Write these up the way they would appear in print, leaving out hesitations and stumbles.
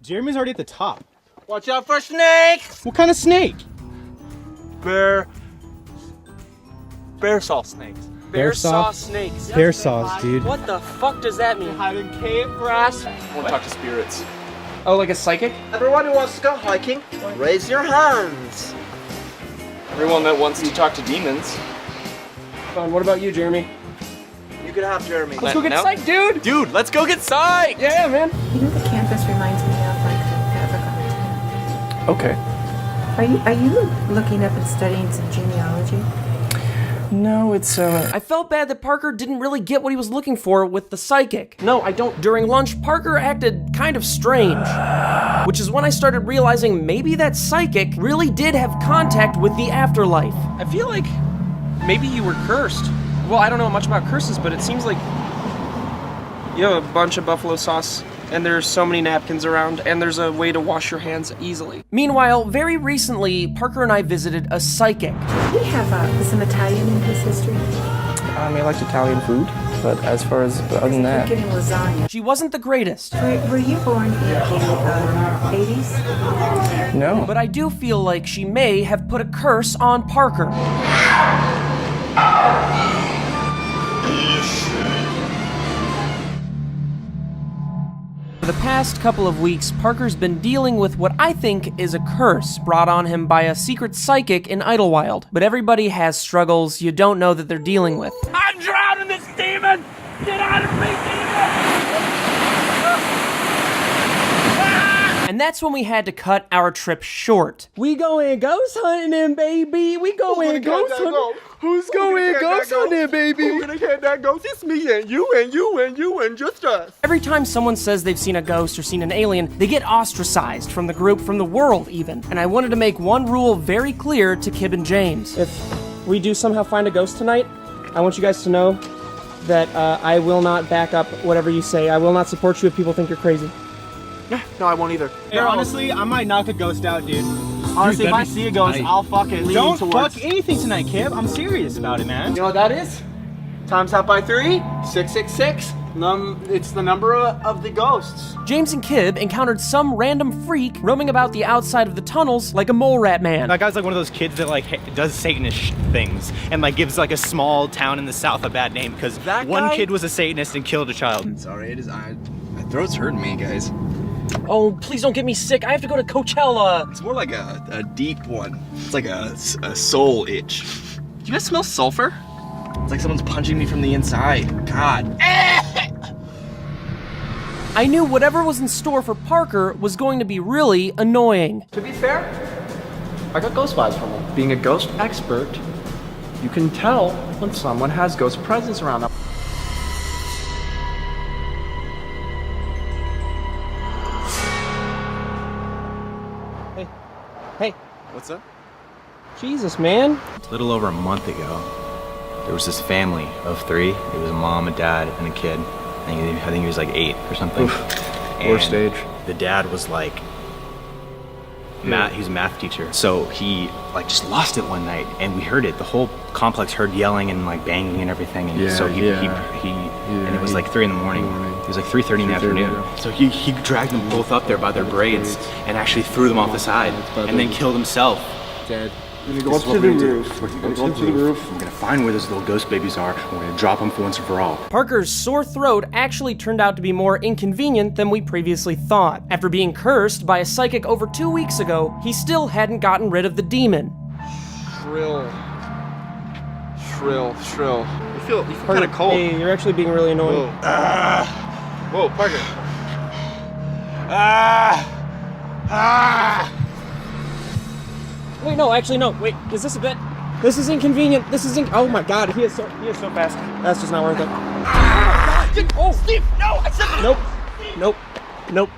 Jeremy's already at the top. Watch out for snakes! What kind of snake? Bear saw snakes. Bear saw snakes. Bear saws, dude. What the fuck does that mean? Hide in cave grass. I want to talk to spirits. Oh, like a psychic? Everyone who wants to go hiking, raise your hands. Everyone that wants to talk to demons. What about you, Jeremy? You could have Jeremy. Let's go get psyched, dude! Dude, let's go get psyched! Yeah, man. You know, the campus reminds me of like the Africa. Okay. Are you looking up and studying some genealogy? No, it's I felt bad that Parker didn't really get what he was looking for with the psychic. No, I don't. During lunch, Parker acted kind of strange, which is when I started realizing maybe that psychic really did have contact with the afterlife. I feel like maybe you were cursed. Well, I don't know much about curses, but it seems like you have a bunch of buffalo sauce, and there's so many napkins around, and there's a way to wash your hands easily. Meanwhile, very recently, Parker and I visited a psychic. We have some Italian in his history. I like Italian food, but as far as other than that, Getting lasagna. She wasn't the greatest, Were you born in the 80s? no. but I do feel like she may have put a curse on Parker. For the past couple of weeks, Parker's been dealing with what I think is a curse brought on him by a secret psychic in Idlewild. But everybody has struggles you don't know that they're dealing with. I'm drowning this demon! Get out of me, demon! And that's when we had to cut our trip short. We going ghost hunting, baby. We going ghost hunting. Who's going ghost hunting, baby? Who's gonna get that ghost? It's me and you and you and you and just us. Every time someone says they've seen a ghost or seen an alien, they get ostracized from the group, from the world even. And I wanted to make one rule very clear to Kib and James. If we do somehow find a ghost tonight, I want you guys to know that I will not back up whatever you say. I will not support you if people think you're crazy. No, I won't either. Hey, honestly, I might knock a ghost out, dude. Honestly, if I see a ghost, I'll fucking lean Don't towards. fuck anything tonight, Kib. I'm serious about it, man. You know what that is? Times that by 3, 666. It's the number of the ghosts. James and Kib encountered some random freak roaming about the outside of the tunnels like a mole rat man. That guy's like one of those kids that like does Satanist things and like gives like a small town in the south a bad name because one kid was a Satanist and killed a child. Sorry, my throat's hurting me, guys. Oh, please don't get me sick. I have to go to Coachella. It's more like a deep one. It's like a soul itch. Do you guys smell sulfur? It's like someone's punching me from the inside. God. I knew whatever was in store for Parker was going to be really annoying. To be fair, I got ghost vibes from him. Being a ghost expert, you can tell when someone has ghost presence around them. Hey, What's up? Jesus, man. A little over a month ago, there was this family of 3. It was a mom, a dad, and a kid. I think he was like 8 or something. Worst age. The dad was like, he was a math teacher. So he like just lost it one night and we heard it. The whole complex heard yelling and like banging and everything. And so he and it was like 3 in the morning. It was like 3:30 in the afternoon. So he dragged them both up there by their braids and actually threw them off the side and then killed himself. Dead. We're gonna go up to the roof. We're gonna go up to the roof. We're gonna find where those little ghost babies are. And we're gonna drop them for once and for all. Parker's sore throat actually turned out to be more inconvenient than we previously thought. After being cursed by a psychic over 2 weeks ago, he still hadn't gotten rid of the demon. Shrill. You feel kind of cold. Hey, you're actually being really annoying. Whoa, Parker. Wait, no, actually, no. Wait, is this a bit? This is inconvenient. Oh my God, he is so fast. That's just not worth it. Oh, Steve, no! I said Nope.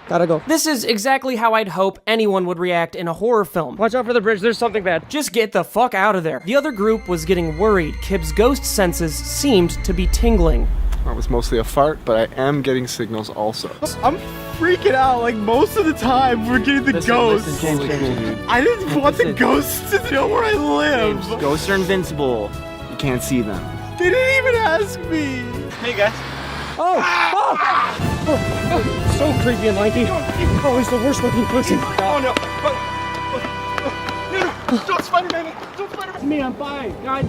Gotta go. This is exactly how I'd hope anyone would react in a horror film. Watch out for the bridge. There's something bad. Just get the fuck out of there. The other group was getting worried. Kib's ghost senses seemed to be tingling. That was mostly a fart, but I am getting signals also. I'm freaking out like most of the time we're getting the ghosts. I didn't want the ghosts to know where I live. Ghosts are invincible. You can't see them. They didn't even ask me. Hey guys. Oh! so creepy and lanky. Oh, he's the worst looking person. Oh no! No! Don't Spider-Man! Don't Spider-Man! Me, I'm fine. God.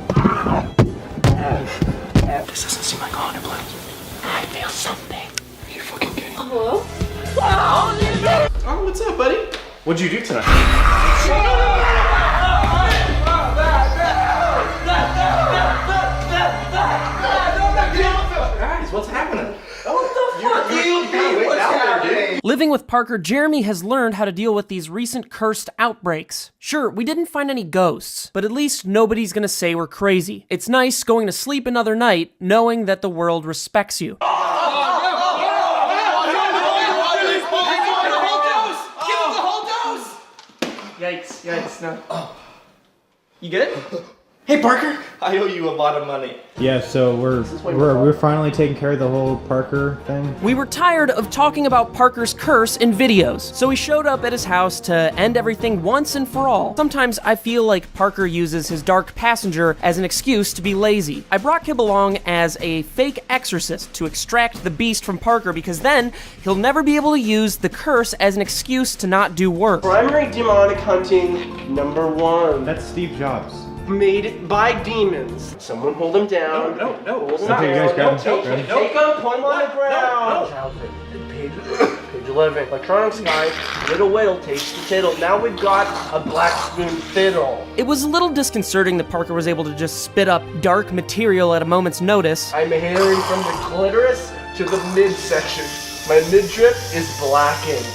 This doesn't seem like a haunted place. I feel something. Are you fucking kidding? Hello? Oh, what's up, buddy? What'd you do tonight? Guys, what's happening? Living with Parker, Jeremy has learned how to deal with these recent cursed outbreaks. Sure, we didn't find any ghosts, but at least nobody's gonna say we're crazy. It's nice going to sleep another night knowing that the world respects you. Yikes, no. You good? Hey, Parker, I owe you a lot of money. Yeah, so we're finally taking care of the whole Parker thing. We were tired of talking about Parker's curse in videos, so we showed up at his house to end everything once and for all. Sometimes I feel like Parker uses his dark passenger as an excuse to be lazy. I brought Kib along as a fake exorcist to extract the beast from Parker, because then he'll never be able to use the curse as an excuse to not do work. Primary demonic hunting number 1. That's Steve Jobs. Made by demons. Someone hold him down. No. Hold him Okay, you guys grab him. Take him, put him on the ground. Childhood. Page 11. Electronics guy. Little whale takes the tittle. Now we've got a black spoon fiddle. It was a little disconcerting that Parker was able to just spit up dark material at a moment's notice. I'm hailing from the clitoris to the midsection. My midrip is blackened.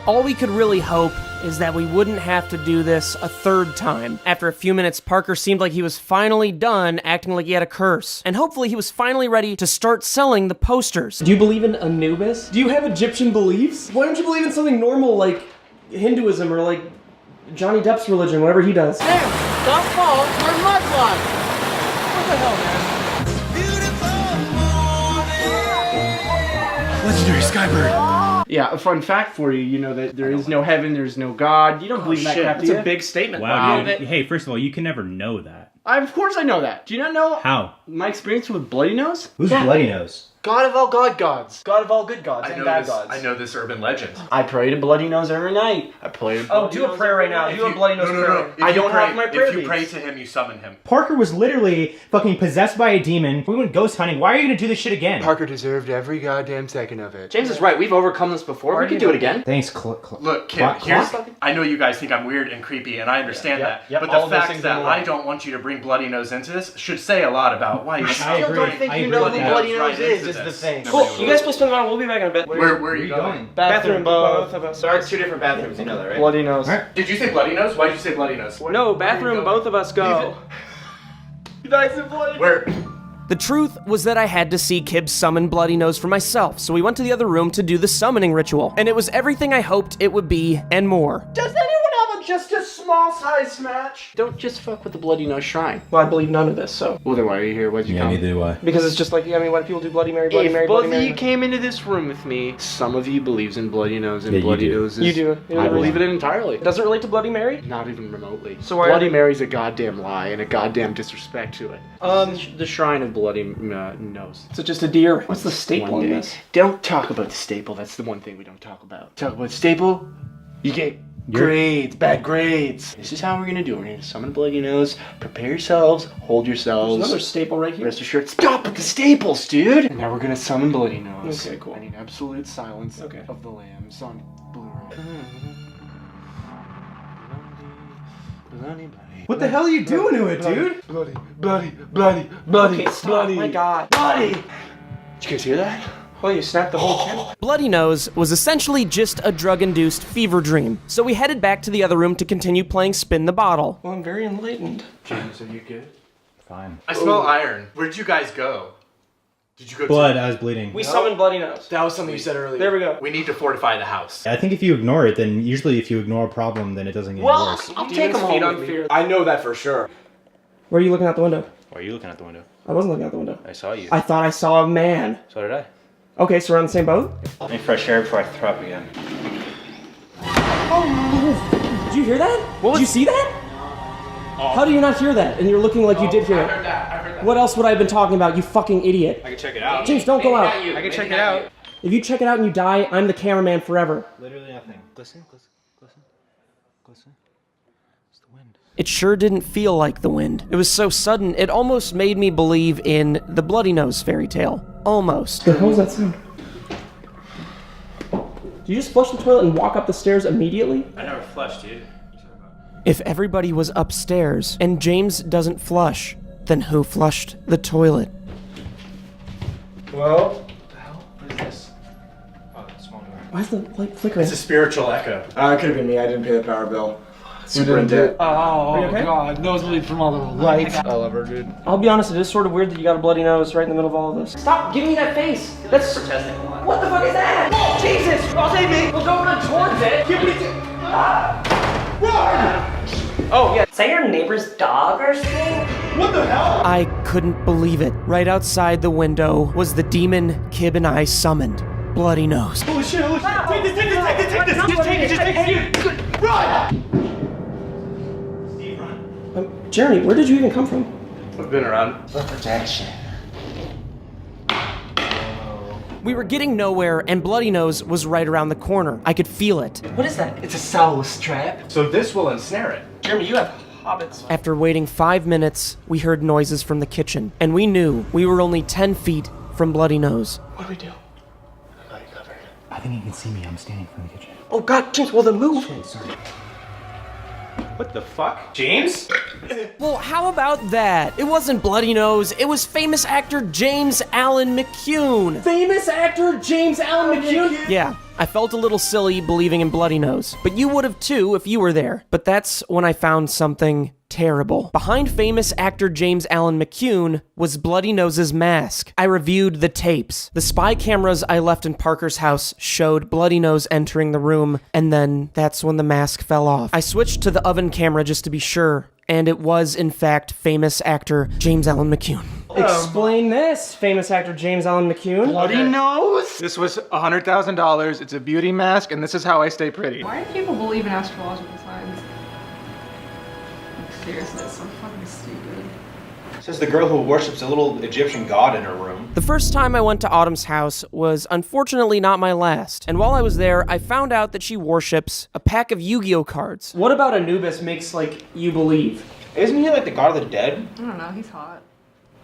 All we could really hope is that we wouldn't have to do this a third time. After a few minutes, Parker seemed like he was finally done acting like he had a curse. And hopefully he was finally ready to start selling the posters. Do you believe in Anubis? Do you have Egyptian beliefs? Why don't you believe in something normal like Hinduism or like Johnny Depp's religion, whatever he does? Damn! Don't fall! We're mudslide! What the hell, man? Legendary Skybird. Yeah, a fun fact for you, you know that there is no heaven, there's no God. You don't believe in that crap, do you? It's a big statement. Wow, dude. Hey, first of all, you can never know that. Of course I know that. Do you not know How? my experience with Bloody Nose? Who's Bloody Nose? God of all gods. God of all good gods and bad gods. I know this urban legend. I pray to Bloody Nose every night. I pray to Bloody do a prayer right now. Do a Bloody Nose prayer. I don't have my prayer If you beads. pray to him, you summon him. Parker was literally fucking possessed by a demon. We went ghost hunting. Why are you gonna do this shit again? Parker deserved every goddamn second of it. James is right. We've overcome this before. We can do it again. Thanks, Look, Kim, I know you guys think I'm weird and creepy, and I understand that. But the fact that I don't want you to bring Bloody Nose into this should say a lot about why you still don't think you know who Bloody Nose is the thing. Cool. You guys play spin the bottle. We'll be back in a bit. Where are you going? Bathroom, both of us. There are 2 different bathrooms, you know that, right? Bloody Nose. Did you say Bloody Nose? Why did you say Bloody Nose? No, bathroom, both of us go. Nice and bloody. Where? The truth was that I had to see Kib summon Bloody Nose for myself, so we went to the other room to do the summoning ritual. And it was everything I hoped it would be, and more. Does anyone have just a small size match? Don't just fuck with the Bloody Nose shrine. Well, I believe none of this, so. Well, then why are you here? Why'd you come? neither do I. Because it's just like, I mean, why do people do Bloody Mary, Bloody If Mary, both Bloody of Mary? you came into this room with me, some of you believes in Bloody Nose and Yeah, you Bloody do. Noses. You do. I believe it entirely. It doesn't relate to Bloody Mary? Not even remotely. So why- Bloody Mary's a goddamn lie and a goddamn disrespect to it. The shrine of Bloody Nose. Is it just a deer? What's the staple One in day. this? Don't talk about the staple. That's the one thing we don't talk about. Talk about staple, you get grades, bad grades. This is how we're gonna do it. We're gonna summon Bloody Nose. Prepare yourselves. Hold There's yourselves. another staple right here. Rest assured. Stop with the staples, dude. And now we're gonna summon Bloody Nose. Okay, cool. I need absolute silence Okay. of the lambs on Blu-ray. Bloody. What the hell are you doing to it, dude? Bloody. Okay, stop. My God. Bloody. Did you guys hear that? Oh, you snapped the whole channel. Bloody Nose was essentially just a drug-induced fever dream, so we headed back to the other room to continue playing Spin the Bottle. Well, I'm very enlightened. James, are you good? Fine. I smell iron. Where'd you guys go? Did you go Blood, I was bleeding. We summoned Bloody Nose. That was something you said earlier. There we go. We need to fortify the house. I think if you ignore it, then usually if you ignore a problem, then it doesn't get worse. I'll take him home with me. I know that for sure. Where are you looking out the window? Why are you looking out the window? I wasn't looking out the window. I saw you. I thought I saw a man. So did I. Okay, so we're on the same boat? Let me fresh air before I throw up again. Did you hear that? Did you see that? How do you not hear that? And you're looking like you did hear it. I heard that. What else would I have been talking about, you fucking idiot? I can check it out. James, don't go out. I can check it out. If you check it out and you die, I'm the cameraman forever. Literally nothing. Listen, listen, listen, listen. It's the wind. It sure didn't feel like the wind. It was so sudden, it almost made me believe in the Bloody Nose fairy tale. Almost. The hell's that sound? Did you just flush the toilet and walk up the stairs immediately? I never flushed, dude. If everybody was upstairs and James doesn't flush, then who flushed the toilet? Well, What the hell? What is this? Oh, small door. Why is the light flickering? it's a spiritual echo. It could have been me. I didn't pay the power bill. Super into it. Are you okay? God, nosebleed from all the lights. I love her, dude. I'll be honest, it is sort of weird that you got a bloody nose right in the middle of all of this. Stop giving me that face! That's protesting. What the fuck is that? Oh, Jesus! Oh, save me! Well, don't run towards it! Run! Oh, yeah. Is that your neighbor's dog or something? What the hell? I couldn't believe it. Right outside the window was the demon Kib and I summoned. Bloody Nose. Holy shit, holy shit. Take this, take this, take this, take this. Just take it. Run! Steve, run. Jeremy, where did you even come from? I've been around. For protection. We were getting nowhere, and Bloody Nose was right around the corner. I could feel it. What is that? It's a soulless trap. So this will ensnare it. Jeremy, you have hobbits. After waiting 5 minutes, we heard noises from the kitchen, and we knew we were only 10 feet from Bloody Nose. What do we do? I got you covered. I think you can see me. I'm standing from the kitchen. Oh God, James, well then move. Shit, sorry. What the fuck? James? Well, how about that? It wasn't Bloody Nose, it was famous actor James Allen McCune. Famous actor James Allen McCune? Yeah, I felt a little silly believing in Bloody Nose, but you would have too if you were there. But that's when I found something terrible. Behind famous actor James Allen McCune was Bloody Nose's mask. I reviewed the tapes. The spy cameras I left in Parker's house showed Bloody Nose entering the room, and then that's when the mask fell off. I switched to the oven camera just to be sure, and it was in fact famous actor James Allen McCune. Explain this, famous actor James Allen McCune. Bloody Nose? This was $100,000. It's a beauty mask, and this is how I stay pretty. Why do people believe in astrological signs? Seriously, it's so fucking stupid. Says the girl who worships a little Egyptian god in her room. The first time I went to Autumn's house was unfortunately not my last, and while I was there, I found out that she worships a pack of Yu-Gi-Oh cards. What about Anubis makes, like, you believe? Isn't he like the god of the dead? I don't know, he's hot.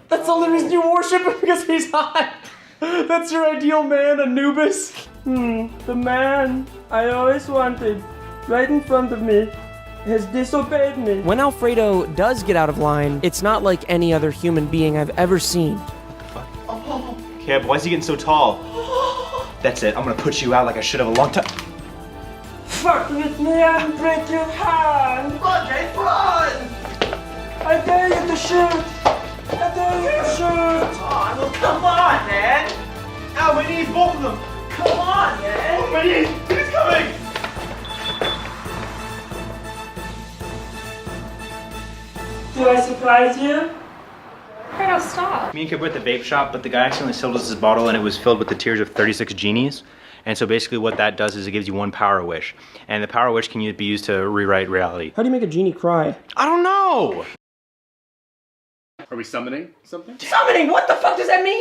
That's the only reason you worship him, because he's hot. That's your ideal man, Anubis. The man I always wanted, right in front of me, has disobeyed me. When Alfredo does get out of line, it's not like any other human being I've ever seen. Yeah, why is he getting so tall? That's it. I'm gonna put you out like I should have a long time. Fuck with me and break your hand. Run, Jay, run! I dare you to shoot. I dare you to shoot. Come on, man! Ow, my knees, both of them! Come on, man! Oh, my knees! He's coming! Do I surprise you? Fredo, stop. Me and Kib were at the vape shop, but the guy accidentally sold us his bottle and it was filled with the tears of 36 genies. And so basically what that does is it gives you one power wish. And the power wish can be used to rewrite reality. How do you make a genie cry? I don't know! Are we summoning something? Summoning? What the fuck does that mean?